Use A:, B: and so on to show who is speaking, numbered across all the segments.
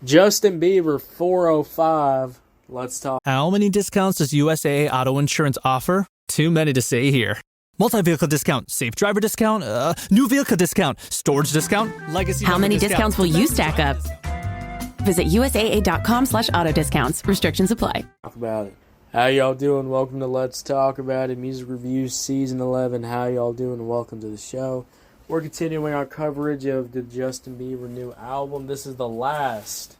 A: Justin Bieber, 405. Let's talk.
B: How many discounts does USAA Auto Insurance offer? Too many to say here. Multi-vehicle discount, safe driver discount, new vehicle discount, storage discount, legacy.
C: How many discounts will you stack up? Visit USAA.com/auto discounts. Restrictions apply.
A: Talk about it. How y'all doing? Welcome to Let's Talk About It. Music Reviews Season 11. How y'all doing? Welcome to the show. We're continuing our coverage of the Justin Bieber new album. This is the last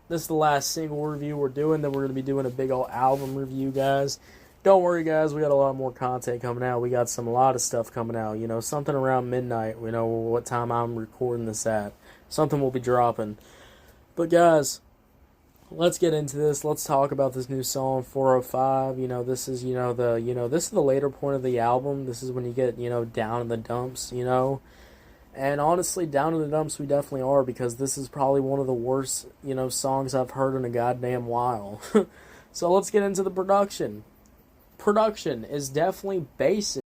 A: single review we're doing. Then we're going to be doing a big old album review, guys. Don't worry, guys. We got a lot more content coming out. We got a lot of stuff coming out. You know, something around midnight. We know what time I'm recording this at. Something will be dropping. But, guys, let's get into this. Let's talk about this new song, 405. This is, this is the later point of the album. This is when you get, down in the dumps, And honestly, down in the dumps we definitely are, because this is probably one of the worst, songs I've heard in a goddamn while. So let's get into the production. Production is definitely basic.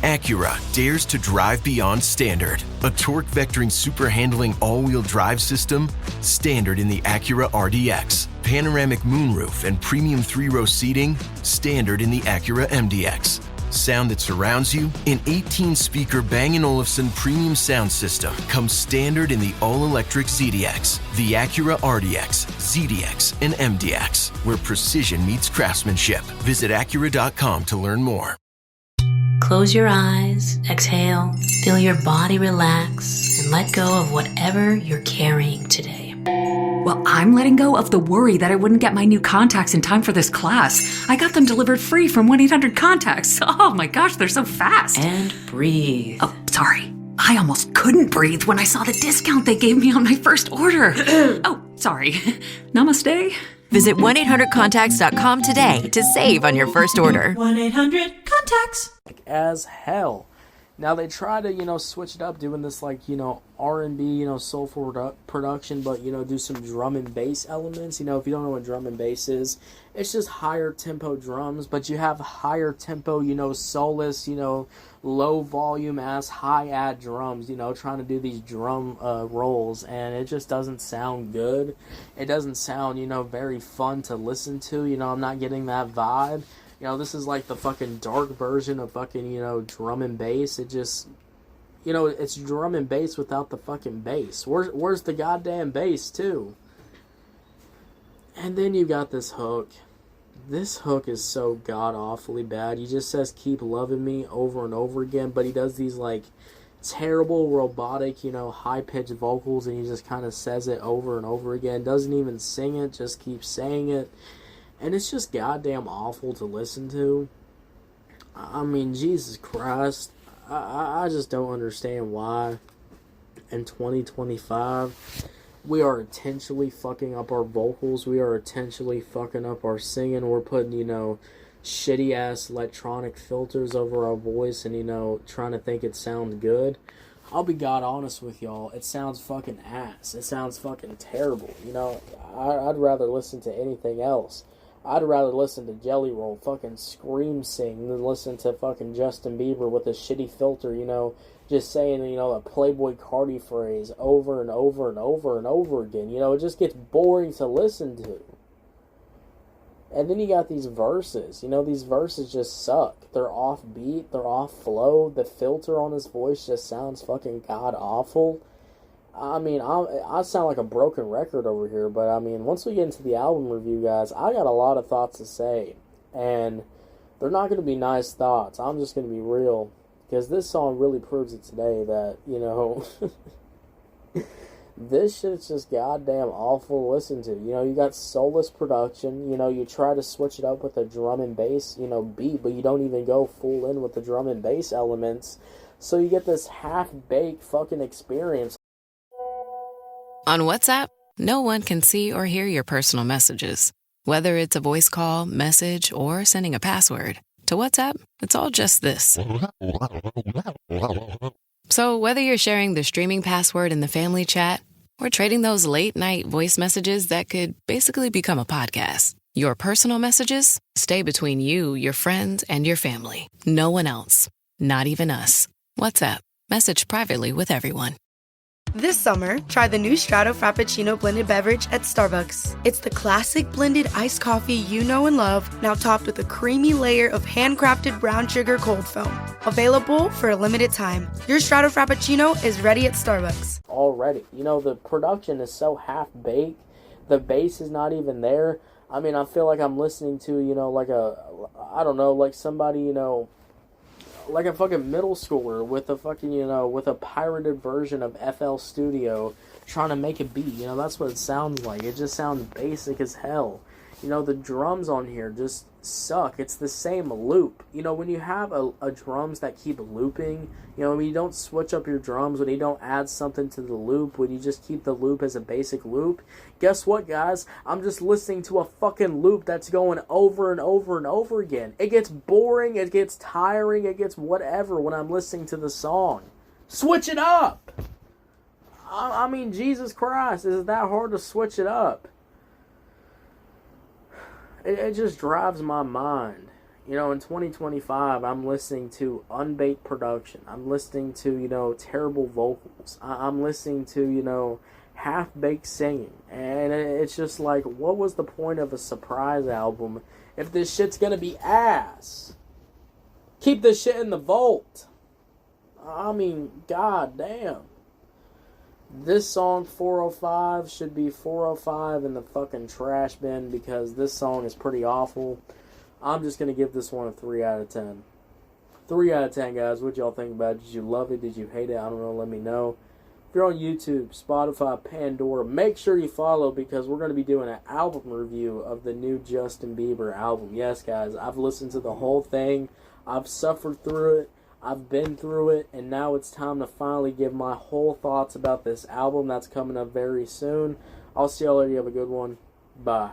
D: Acura dares to drive beyond standard. A torque vectoring super handling all-wheel drive system, standard in the Acura RDX. Panoramic moonroof and premium 3-row seating, standard in the Acura MDX. Sound that surrounds you, an 18-speaker Bang & Olufsen premium sound system comes standard in the all-electric ZDX, the Acura RDX, ZDX, and MDX, where precision meets craftsmanship. Visit Acura.com to learn more.
E: Close your eyes, exhale, feel your body relax, and let go of whatever you're carrying today.
F: Well, I'm letting go of the worry that I wouldn't get my new contacts in time for this class. I got them delivered free from 1-800-CONTACTS. Oh my gosh, they're so fast.
E: And breathe.
F: Oh, sorry. I almost couldn't breathe when I saw the discount they gave me on my first order. Oh, sorry. Namaste.
G: Visit 1-800-CONTACTS.com today to save on your first order.
E: 1-800-CONTACTS.
A: As hell. Now they try to, switch it up, doing this R&B, soulful production, but, do some drum and bass elements. If you don't know what drum and bass is, it's just higher tempo drums, but you have higher tempo, soulless, low volume ass, high ad drums, trying to do these drum rolls, and it just doesn't sound good. It doesn't sound, very fun to listen to. I'm not getting that vibe. This is like the fucking dark version of fucking, drum and bass. It just, it's drum and bass without the fucking bass. Where's the goddamn bass, too? And then you got this hook. This hook is so god-awfully bad. He just says, keep loving me, over and over again, but he does these, terrible, robotic, high-pitched vocals, and he just kind of says it over and over again. Doesn't even sing it, just keeps saying it. And it's just goddamn awful to listen to. I mean, Jesus Christ. I just don't understand why in 2025 we are intentionally fucking up our vocals. We are intentionally fucking up our singing. We're putting, shitty-ass electronic filters over our voice and, trying to think it sounds good. I'll be god honest with y'all. It sounds fucking ass. It sounds fucking terrible. I'd rather listen to anything else. I'd rather listen to Jelly Roll fucking scream sing than listen to fucking Justin Bieber with a shitty filter, just saying, a Playboy Cardi phrase over and over and over and over again. It just gets boring to listen to. And then you got these verses. These verses just suck. They're off beat, they're off flow. The filter on his voice just sounds fucking god awful. I mean, I sound like a broken record over here, but I mean, once we get into the album review, guys, I got a lot of thoughts to say, and they're not going to be nice thoughts. I'm just going to be real, because this song really proves it today that, this shit's just goddamn awful to listen to. You got soulless production, you try to switch it up with a drum and bass, beat, but you don't even go full in with the drum and bass elements, so you get this half-baked fucking experience.
G: On WhatsApp, no one can see or hear your personal messages. Whether it's a voice call, message, or sending a password. To WhatsApp, it's all just this. So whether you're sharing the streaming password in the family chat or trading those late-night voice messages that could basically become a podcast, your personal messages stay between you, your friends, and your family. No one else. Not even us. WhatsApp. Message privately with everyone.
H: This summer, try the new Strato Frappuccino blended beverage at Starbucks. It's the classic blended iced coffee you know and love, now topped with a creamy layer of handcrafted brown sugar cold foam. Available for a limited time. Your Strato Frappuccino is ready at Starbucks.
A: Already. You know, the production is so half-baked. The bass is not even there. I mean, I feel like I'm listening to, you know, like I don't know, like somebody, you know, like a fucking middle schooler with a fucking, you know, with a pirated version of FL Studio trying to make a beat. You know, that's what it sounds like. It just sounds basic as hell. You know, the drums on here just suck. It's the same loop. You know, when you have a drums that keep looping, you know, when you don't switch up your drums, when you don't add something to the loop, when you just keep the loop as a basic loop, guess what, guys? I'm just listening to a fucking loop that's going over and over and over again. It gets boring, it gets tiring, it gets whatever when I'm listening to the song. Switch it up! I mean, Jesus Christ, is it that hard to switch it up? It just drives my mind. You know, in 2025, I'm listening to unbaked production. I'm listening to, you know, terrible vocals. I'm listening to, you know, half-baked singing. And it's just like, what was the point of a surprise album if this shit's gonna be ass? Keep this shit in the vault. I mean, god damn. This song, 405, should be 405 in the fucking trash bin because this song is pretty awful. I'm just going to give this one a 3 out of 10. 3 out of 10, guys. What y'all think about it? Did you love it? Did you hate it? I don't know. Let me know. If you're on YouTube, Spotify, Pandora, make sure you follow because we're going to be doing an album review of the new Justin Bieber album. Yes, guys, I've listened to the whole thing. I've suffered through it. I've been through it, and now it's time to finally give my whole thoughts about this album that's coming up very soon. I'll see y'all later. You have a good one. Bye.